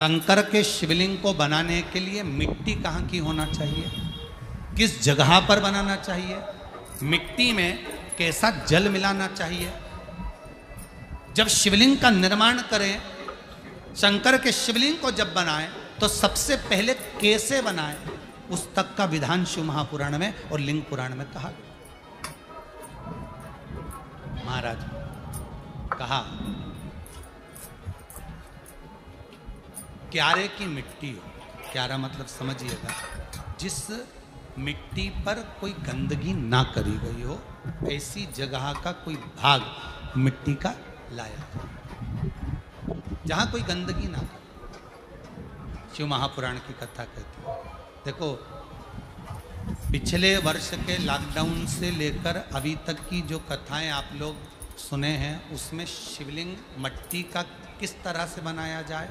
शंकर के शिवलिंग को बनाने के लिए मिट्टी कहाँ की होना चाहिए, किस जगह पर बनाना चाहिए, मिट्टी में कैसा जल मिलाना चाहिए। जब शिवलिंग का निर्माण करें, शंकर के शिवलिंग को जब बनाएं तो सबसे पहले कैसे बनाएं, उस तक का विधान शिव महापुराण में और लिंग पुराण में कहा गया। महाराज कहा क्यारे की मिट्टी हो, क्यारा मतलब समझिएगा जिस मिट्टी पर कोई गंदगी ना करी गई हो, ऐसी जगह का कोई भाग मिट्टी का लाया जाए जहां कोई गंदगी ना करे। शिव महापुराण की कथा कहती है। देखो पिछले वर्ष के लॉकडाउन से लेकर अभी तक की जो कथाएं आप लोग सुने हैं, उसमें शिवलिंग मट्टी का किस तरह से बनाया जाए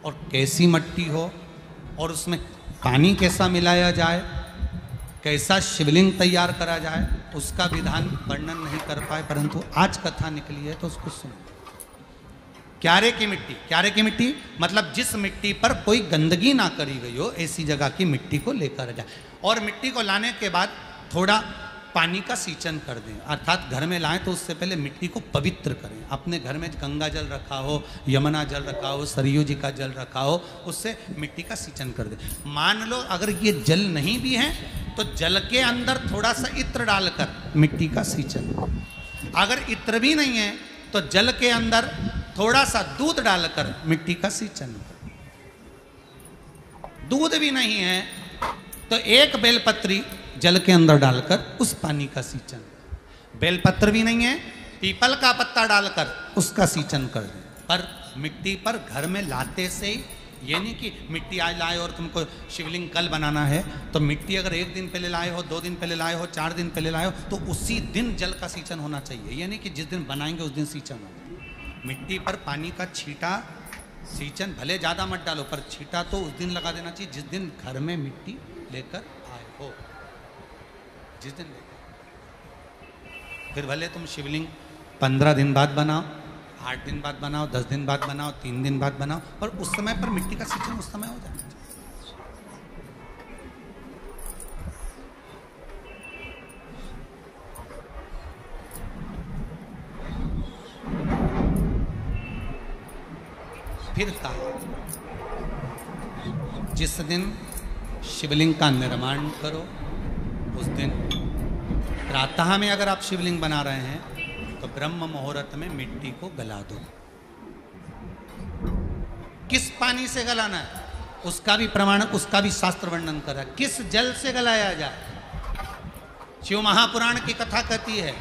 और कैसी मट्टी हो और उसमें पानी कैसा मिलाया जाए, कैसा शिवलिंग तैयार करा जाए, उसका विधान वर्णन नहीं कर पाए, परंतु आज कथा निकली है तो उसको सुनो। क्यारे की मिट्टी, क्यारे की मिट्टी मतलब जिस मिट्टी पर कोई गंदगी ना करी गई हो, ऐसी जगह की मिट्टी को लेकर जाए और मिट्टी को लाने के बाद थोड़ा पानी का सींचन कर दें, अर्थात घर में लाएं तो उससे पहले मिट्टी को पवित्र करें। अपने घर में गंगा जल रखा हो, यमुना जल रखा हो, सरयू जी का जल रखा हो, उससे मिट्टी का सींचन कर दें। मान लो अगर ये जल नहीं भी है तो जल के अंदर थोड़ा सा इत्र डालकर मिट्टी का सींचन। अगर इत्र भी नहीं है तो जल के अंदर थोड़ा सा दूध डालकर मिट्टी का सींचन। दूध भी नहीं है तो एक बेलपत्री जल के अंदर डालकर उस पानी का सींचन। बेलपत्र भी नहीं है, पीपल का पत्ता डालकर उसका सींचन कर दें। पर मिट्टी पर घर में लाते से ही, ये नहीं कि मिट्टी आज लाए और तुमको शिवलिंग कल बनाना है, तो मिट्टी अगर एक दिन पहले लाए हो, 2 दिन पहले लाए हो, 4 दिन पहले लाए हो, तो उसी दिन जल का सींचन होना चाहिए। ये नहीं कि जिस दिन बनाएंगे उस दिन सींचन हो। मिट्टी पर पानी का छींटा, सींचन भले ज़्यादा मत डालो, पर छींटा तो उस दिन लगा देना चाहिए जिस दिन घर में मिट्टी लेकर आए हो, जिस दिन। फिर भले तुम शिवलिंग 15 दिन बाद बनाओ, 8 दिन बाद बनाओ, 10 दिन बाद बनाओ, 3 दिन बाद बनाओ, पर उस समय पर मिट्टी का सींचन उस समय हो जाना चाहिए। फिर कहा जिस दिन शिवलिंग का निर्माण करो उस दिन प्रातः में अगर आप शिवलिंग बना रहे हैं तो ब्रह्म मुहूर्त में मिट्टी को गला दो। किस पानी से गलाना है उसका भी प्रमाण, उसका भी शास्त्र वर्णन कर रहा है। किस जल से गलाया जाए, शिव महापुराण की कथा कहती है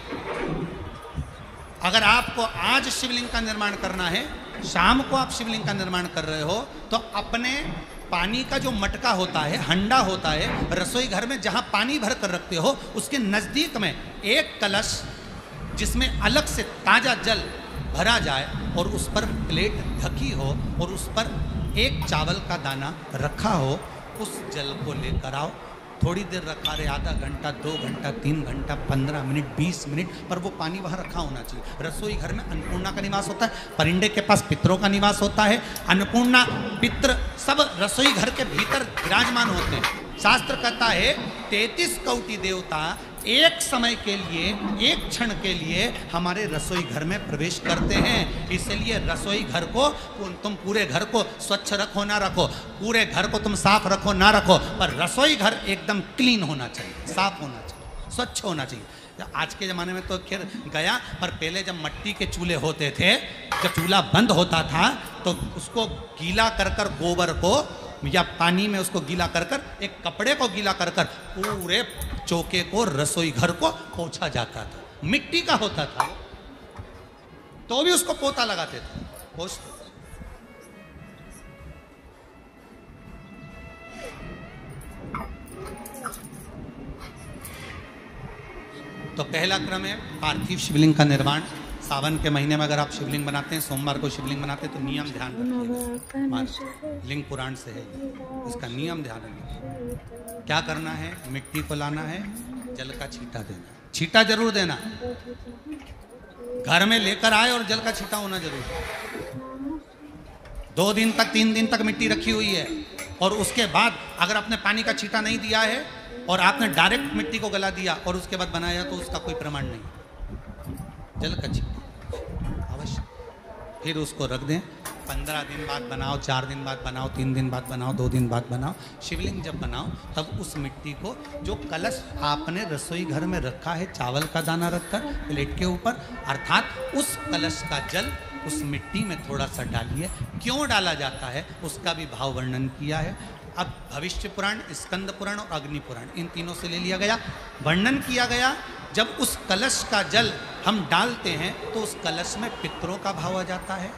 अगर आपको आज शिवलिंग का निर्माण करना है, शाम को आप शिवलिंग का निर्माण कर रहे हो, तो अपने पानी का जो मटका होता है, हंडा होता है, रसोई घर में जहां पानी भर कर रखते हो, उसके नजदीक में एक कलश जिसमें अलग से ताजा जल भरा जाए और उस पर प्लेट ढकी हो और उस पर एक चावल का दाना रखा हो, उस जल को लेकर आओ। थोड़ी देर रखा रहे, आधा घंटा, 2 घंटा, 3 घंटा, 15 मिनट, 20 मिनट, पर वो पानी वहाँ रखा होना चाहिए। रसोई घर में अन्नपूर्णा का निवास होता है, परिंदे के पास पितरों का निवास होता है, अन्नपूर्णा पितर सब रसोई घर के भीतर विराजमान होते हैं। शास्त्र कहता है 33 कोटि देवता एक समय के लिए, एक क्षण के लिए हमारे रसोई घर में प्रवेश करते हैं। इसलिए रसोई घर को तुम पूरे घर को स्वच्छ रखो ना रखो, पूरे घर को तुम साफ रखो ना रखो, पर रसोई घर एकदम क्लीन होना चाहिए, साफ होना चाहिए, स्वच्छ होना चाहिए। आज के ज़माने में तो खैर गया, पर पहले जब मट्टी के चूल्हे होते थे, जब चूल्हा बंद होता था तो उसको गीला कर कर, गोबर को या पानी में उसको गीला कर कर, एक कपड़े को गीला कर कर पूरे चौके को, रसोई घर को पोंछा जाता था। मिट्टी का होता था तो भी उसको पोता लगाते थे, पोंछते। तो पहला क्रम है पार्थिव शिवलिंग का निर्माण। सावन के महीने में अगर आप शिवलिंग बनाते हैं, सोमवार को शिवलिंग बनाते हैं, तो नियम ध्यान रखिएगा, लिंग पुराण से है, इसका नियम ध्यान रखिए। क्या करना है, मिट्टी को लाना है, जल का छींटा देना, छींटा जरूर देना, घर में लेकर आए और जल का छींटा होना जरूरी है। 2 दिन तक 3 दिन तक मिट्टी रखी हुई है, और उसके बाद अगर आपने पानी का छींटा नहीं दिया है और आपने डायरेक्ट मिट्टी को गला दिया और उसके बाद बनाया, तो उसका कोई प्रमाण नहीं। जल का छींटा अवश्य। फिर उसको रख दें, 15 दिन बाद बनाओ, 4 दिन बाद बनाओ, 3 दिन बाद बनाओ, 2 दिन बाद बनाओ। शिवलिंग जब बनाओ तब उस मिट्टी को, जो कलश आपने रसोई घर में रखा है चावल का दाना रखकर प्लेट के ऊपर, अर्थात उस कलश का जल उस मिट्टी में थोड़ा सा डालिए। क्यों डाला जाता है उसका भी भाव वर्णन किया है। अब भविष्य पुराण, स्कंद पुराण और अग्नि पुराण, इन तीनों से ले लिया गया। वर्णन किया गया, जब उस कलश का जल हम डालते हैं तो उस कलश में पितरों का भाव आ जाता है,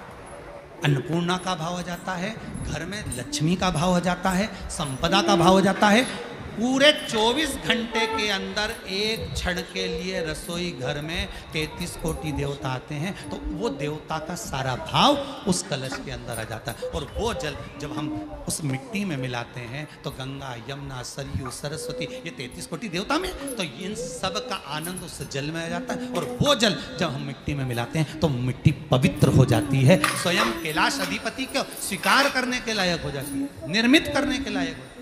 अन्नपूर्णा का भाव आ जाता है, घर में लक्ष्मी का भाव आ जाता है, संपदा का भाव आ जाता है। पूरे 24 घंटे के अंदर एक क्षण के लिए रसोई घर में 33 कोटि देवता आते हैं, तो वो देवता का सारा भाव उस कलश के अंदर आ जाता है। और वो जल जब हम उस मिट्टी में मिलाते हैं तो गंगा, यमुना, सरयू, सरस्वती, ये 33 कोटि देवता में, तो इन सब का आनंद उस जल में आ जाता है। और वो जल जब हम मिट्टी में मिलाते हैं तो मिट्टी पवित्र हो जाती है, स्वयं कैलाश अधिपति को स्वीकार करने के लायक हो जाती है, निर्मित करने के लायक हो जाती है।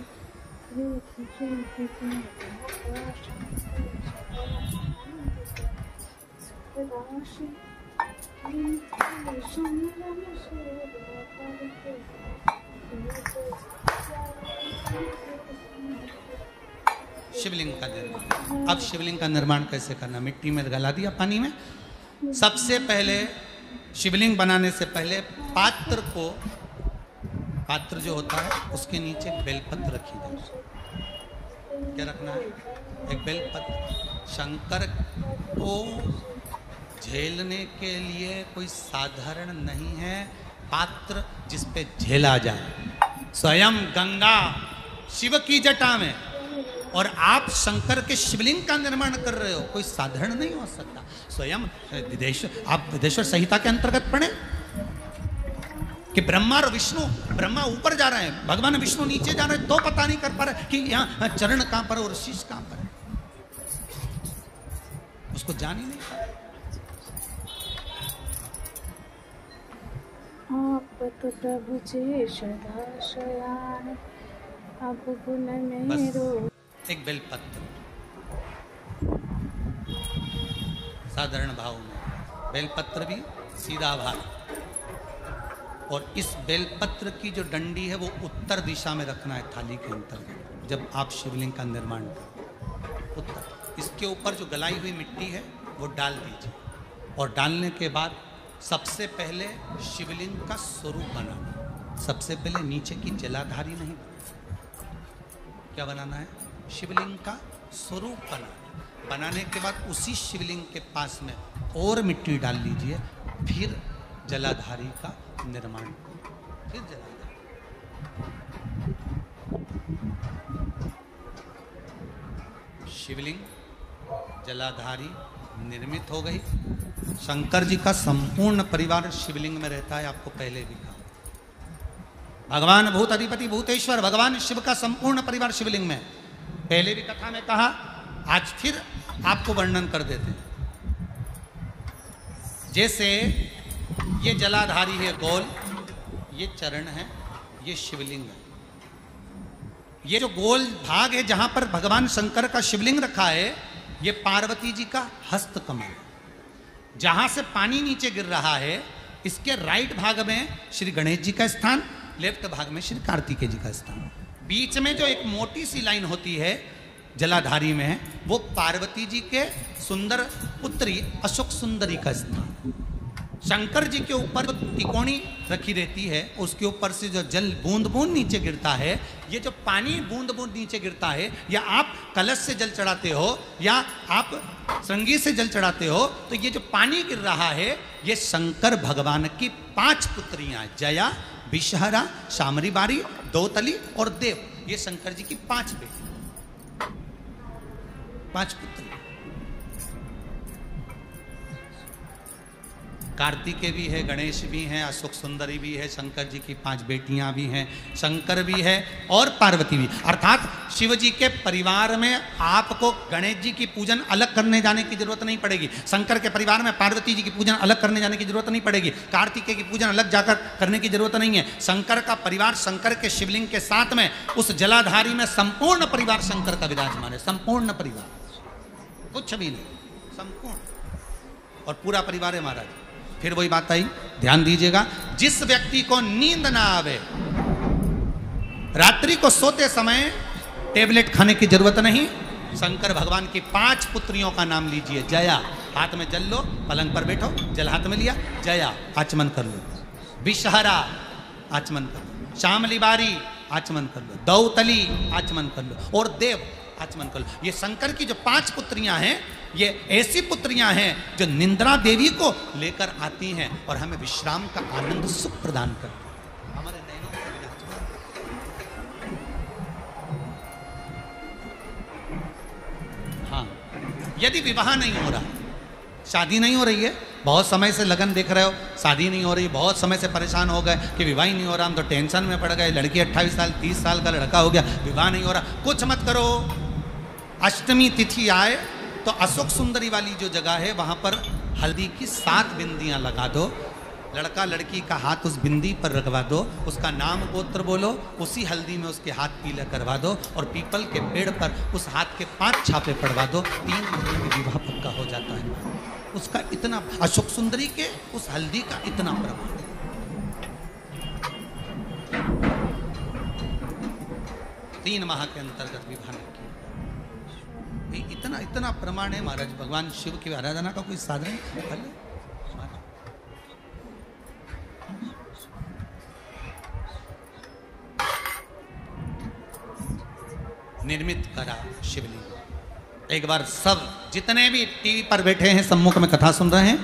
शिवलिंग का निर्माण। अब शिवलिंग का निर्माण कैसे करना? मिट्टी में गला दिया पानी में। सबसे पहले शिवलिंग बनाने से पहले पात्र जो होता है उसके नीचे बेलपत्र रखी जाए। क्या रखना है? एक बेलपत्र। शंकर को झेलने के लिए कोई साधारण नहीं है पात्र जिस पे झेला जाए। स्वयं गंगा शिव की जटा में, और आप शंकर के शिवलिंग का निर्माण कर रहे हो, कोई साधारण नहीं हो सकता। स्वयं आप विदेश्वर संहिता के अंतर्गत पढ़े कि ब्रह्मा और विष्णु, ब्रह्मा ऊपर जा रहे हैं, भगवान विष्णु नीचे जा रहे हैं, तो पता नहीं कर पा रहे कि यहाँ चरण कहां पर और शीश कहां पर है, उसको जान ही नहीं पा रहे। आप तो प्रभु जी सदा शयान, अब गुण मेरो। एक बेलपत्र साधारण भाव में, बेलपत्र भी सीधा भाव, और इस बेलपत्र की जो डंडी है वो उत्तर दिशा में रखना है थाली के अंतर्गत। जब आप शिवलिंग का निर्माण करें उत्तर, इसके ऊपर जो गलाई हुई मिट्टी है वो डाल दीजिए, और डालने के बाद सबसे पहले शिवलिंग का स्वरूप बनाना। सबसे पहले नीचे की जलाधारी नहीं, क्या बनाना है? शिवलिंग का स्वरूप बनाना। बनाने के बाद उसी शिवलिंग के पास में और मिट्टी डाल लीजिए, फिर जलाधारी का निर्माण, फिर जलाधारी। शिवलिंग जलाधारी निर्मित हो गई। शंकर जी का संपूर्ण परिवार शिवलिंग में रहता है, आपको पहले भी कहा। भगवान भूत अधिपति भूतेश्वर भगवान शिव का संपूर्ण परिवार शिवलिंग में, पहले भी कथा में कहा, आज फिर आपको वर्णन कर देते हैं। जैसे ये जलाधारी है गोल, ये चरण है, ये शिवलिंग है। ये जो गोल भाग है जहां पर भगवान शंकर का शिवलिंग रखा है, ये पार्वती जी का हस्त कमल है। जहां से पानी नीचे गिर रहा है, इसके राइट भाग में श्री गणेश जी का स्थान, लेफ्ट भाग में श्री कार्तिकेय जी का स्थान। बीच में जो एक मोटी सी लाइन होती है जलाधारी में, वो पार्वती जी के सुंदर पुत्री अशोक सुंदरी का स्थान। शंकर जी के ऊपर जो तिकोनी रखी रहती है, उसके ऊपर से जो जल बूंद बूंद नीचे गिरता है, ये जो पानी बूंद बूंद नीचे गिरता है, या आप कलश से जल चढ़ाते हो या आप श्रृंगी से जल चढ़ाते हो, तो ये जो पानी गिर रहा है, ये शंकर भगवान की 5 पुत्रियां, जया, विषहरा, शामरी बारी, दौतली और देव, ये शंकर जी की 5 बेटी, 5 पुत्री। कार्तिकेय भी है, गणेश भी हैं, अशोक सुंदरी भी है, शंकर जी की 5 बेटियां भी हैं, शंकर भी है और पार्वती भी। अर्थात शिव जी के परिवार में आपको गणेश जी की पूजन अलग करने जाने की जरूरत नहीं पड़ेगी, शंकर के परिवार में पार्वती जी की पूजन अलग करने जाने की जरूरत नहीं पड़ेगी, कार्तिकेय की पूजन अलग जाकर करने की जरूरत नहीं है। शंकर का परिवार शंकर के शिवलिंग के साथ में उस जलाधारी में संपूर्ण परिवार शंकर का विराजमान है, संपूर्ण परिवार, कुछ भी नहीं, संपूर्ण और पूरा परिवार है महाराज। फिर वही बात आई, ध्यान दीजिएगा, जिस व्यक्ति को नींद ना आवे, रात्रि को सोते समय टेबलेट खाने की जरूरत नहीं, शंकर भगवान की 5 पुत्रियों का नाम लीजिए। जया, हाथ में जल लो, पलंग पर बैठो, जल हाथ में लिया, जया आचमन कर लो, विषहरा आचमन कर लो, शामली बारी आचमन कर लो, दौतली आचमन कर लो और देव आचमन कर लो। ये शंकर की जो 5 पुत्रियां हैं, ये ऐसी पुत्रियां हैं जो निंद्रा देवी को लेकर आती हैं और हमें विश्राम का आनंद सुख प्रदान करती हैं। हमारे नैनों को हाँ, यदि विवाह नहीं हो रहा, शादी नहीं हो रही है, बहुत समय से लगन देख रहे हो, शादी नहीं हो रही, बहुत समय से परेशान हो गए कि विवाह ही नहीं हो रहा, हम तो टेंशन में पड़ गए, लड़की 28 साल 30 साल का लड़का हो गया, विवाह नहीं हो रहा, कुछ मत करो। अष्टमी तिथि आए तो अशोक सुंदरी वाली जो जगह है वहाँ पर हल्दी की 7 बिंदियाँ लगा दो, लड़का लड़की का हाथ उस बिंदी पर रखवा दो, उसका नाम गोत्र बोलो, उसी हल्दी में उसके हाथ पीला करवा दो और पीपल के पेड़ पर उस हाथ के 5 छापे पड़वा दो, 3 महीने में विवाह पक्का हो जाता है। उसका इतना, अशोक सुंदरी के उस हल्दी का इतना प्रभाव है। 3 माह के अंतर्गत विवाह नहीं किया, इतना इतना प्रमाण है महाराज। भगवान शिव की आराधना का कोई साधन कर ले। निर्मित करा शिवलिंग। एक बार सब जितने भी टीवी पर बैठे हैं, सम्मुख में कथा सुन रहे हैं,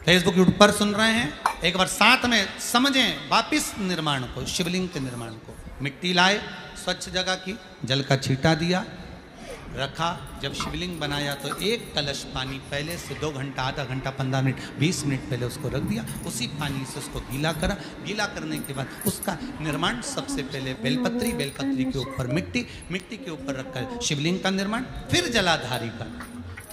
फेसबुक यूट्यूब पर सुन रहे हैं, एक बार साथ में समझें वापिस निर्माण को, शिवलिंग के निर्माण को। मिट्टी लाए, स्वच्छ जगह की, जल का छींटा दिया, रखा। जब शिवलिंग बनाया तो 1 कलश पानी पहले से 2 घंटा, आधा घंटा, 15 मिनट, 20 मिनट पहले उसको रख दिया, उसी पानी से उसको गीला करा। गीला करने के बाद उसका निर्माण सबसे पहले बेलपत्री, बेलपत्री के ऊपर मिट्टी, मिट्टी के ऊपर रखकर शिवलिंग का निर्माण, फिर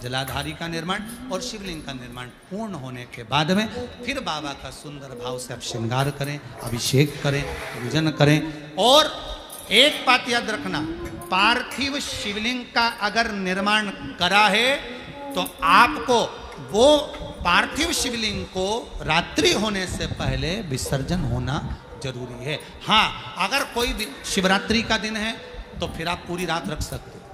जलाधारी का निर्माण और शिवलिंग का निर्माण पूर्ण होने के बाद में फिर बाबा का सुंदर भाव से आप श्रृंगार करें, अभिषेक करें, पूजन करें। और एक बात याद रखना, पार्थिव शिवलिंग का अगर निर्माण करा है तो आपको वो पार्थिव शिवलिंग को रात्रि होने से पहले विसर्जन होना जरूरी है। हाँ, अगर कोई शिवरात्रि का दिन है तो फिर आप पूरी रात रख सकते हो,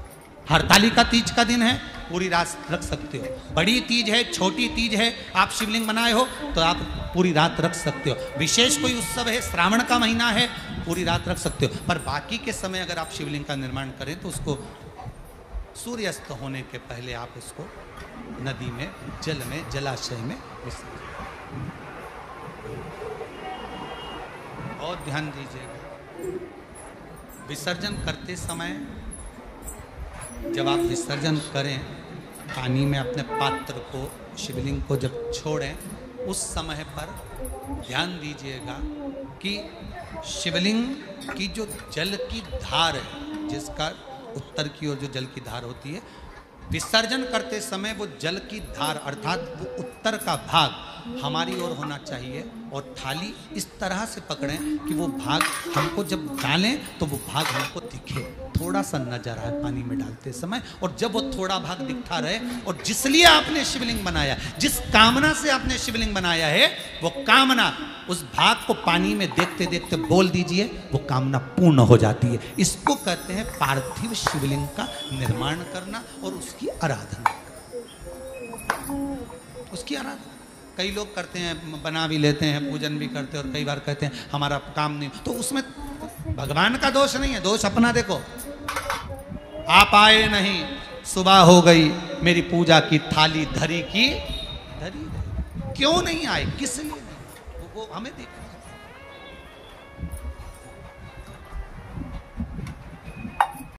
हरतालिका तीज का दिन है पूरी रात रख सकते हो, बड़ी तीज है, छोटी तीज है, आप शिवलिंग बनाए हो तो आप पूरी रात रख सकते हो, विशेष कोई उत्सव है, श्रावण का महीना है, पूरी रात रख सकते हो। पर बाकी के समय अगर आप शिवलिंग का निर्माण करें तो उसको सूर्यास्त होने के पहले आप उसको नदी में, जल में, जलाशय में विसर्जन। और ध्यान दीजिएगा, विसर्जन करते समय जब आप विसर्जन करें, पानी में अपने पात्र को, शिवलिंग को जब छोड़ें, उस समय पर ध्यान दीजिएगा कि शिवलिंग की जो जल की धार है, जिसका उत्तर की ओर जो जल की धार होती है, विसर्जन करते समय वो जल की धार अर्थात वो उत्तर का भाग हमारी ओर होना चाहिए और थाली इस तरह से पकड़ें कि वो भाग हमको जब डालें तो वो भाग हमको दिखे, थोड़ा सा नजर आए पानी में डालते समय। और जब वो थोड़ा भाग दिखता रहे, और जिसलिए आपने शिवलिंग बनाया, जिस कामना से आपने शिवलिंग बनाया है, वो कामना उस भाग को पानी में देखते देखते बोल दीजिए, वो कामना पूर्ण हो जाती है। इसको कहते हैं पार्थिव शिवलिंग का निर्माण करना और उसकी आराधना, उसकी आराधना। कई लोग करते हैं, बना भी लेते हैं, पूजन भी करते हैं, और कई बार कहते हैं हमारा काम नहीं, तो उसमें भगवान का दोष नहीं है, दोष अपना देखो। आप आए नहीं, सुबह हो गई, मेरी पूजा की थाली धरी की धरी, क्यों नहीं आए, किस लिए नहीं, वो हमें देखो।